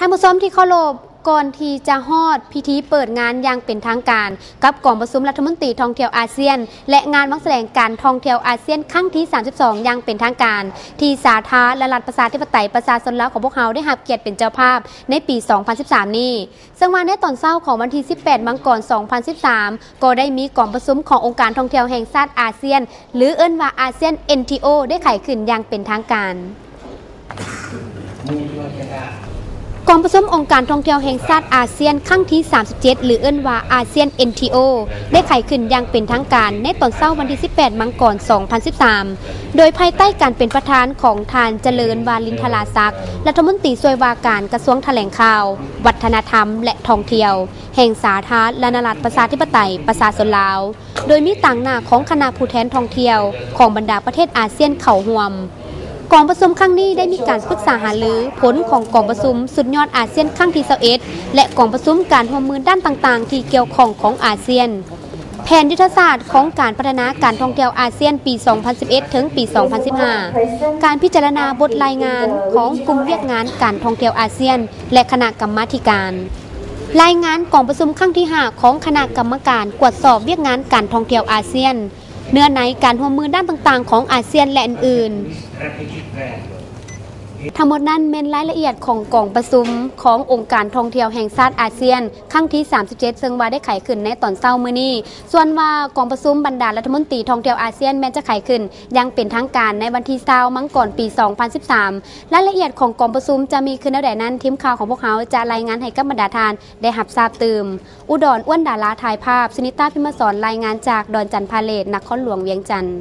ท่านผู้ชมที่เคารพก่อนที่จะฮอดพิธีเปิดงานอย่างเป็นทางการกับกองประชุมรัฐมนตรีท่องเที่ยวอาเซียนและงานวังแสดงการท่องเที่ยวอาเซียนครั้งที่32อย่างเป็นทางการที่สาธารณรัฐประชาธิปไตยประชาชนลาวของพวกเราได้รับเกียรติเป็นเจ้าภาพในปี 2013 นี้ซึ่งวันในตอนเช้าของวันที่ 18 มังกร 2013 ก็ได้มีกองประชุมขององค์การท่องเที่ยวแห่งชาติอาเซียนหรือเอิ้นว่าอาเซียน NTO ได้ไขขึ้นอย่างเป็นทางการกองประชุมองค์การท่องเที่ยวแห่งชาติอาเซียนครั้งที่ 37 หรือเอิ้นว่าอาเซียน NTO ได้ไขขึ้นอย่างเป็นทางการในตอนเช้าวันที่ 18 มังกร 2013 โดยภายใต้การเป็นประธานของทานเจริญวาลินทราศักดิ์รัฐมนตรีช่วยว่าการกระทรวงแถลงข่าววัฒนธรรมและท่องเที่ยวแห่งสาธารณรัฐประชาธิปไตยประชาชนลาวโดยมีต่างหน้าของคณะผู้แทนท่องเที่ยวของบรรดาประเทศอาเซียนเข้าร่วมกองประชุมครั้งนี้ได้มีการปรึกษาหารือผลของกองประชุมสุดยอดอาเซียนครั้งที่21และกองประชุมการร่วมมือด้านต่างๆที่เกี่ยวข้องของอาเซียนแผนยุทธศาสตร์ของการพัฒนาการท่องเที่ยวอาเซียนปี 2011 ถึงปี 2015 การพิจารณาบทรายงานของกลุ่มเวียกงานการท่องเที่ยวอาเซียนและคณะกรรมาธิการรายงานกองประชุมครั้งที่5ของคณะกรรมการตรวจสอบเวียกงานการท่องเที่ยวอาเซียนเนื้อในการร่วมมือด้านต่างๆของอาเซียนและอื่นๆทั้งหมดนั้นเป็นรายละเอียดของกองประชุมขององค์การท่องเที่ยวแห่งชาติอาเซียนครั้งที่ 37 ซึ่งว่าได้ไขขึ้นในตอนเช้ามื้อนี้ส่วนว่ากองประชุมบรรดารัฐมนตรีท่องเที่ยวอาเซียนแม้จะไขขึ้นยังเป็นทางการในวันที่20มังกรปี 2013 รายละเอียดของกองประชุมจะมีขึ้นในใดนั้นทีมข่าวของพวกเขาจะรายงานให้กับบรรดาทานได้รับทราบตื่มอุดรอ้วนดาราถ่ายภาพสุนิตาพิมพ์สอนรายงานจากดอนจันทร์พาเลทนครหลวงเวียงจันทร์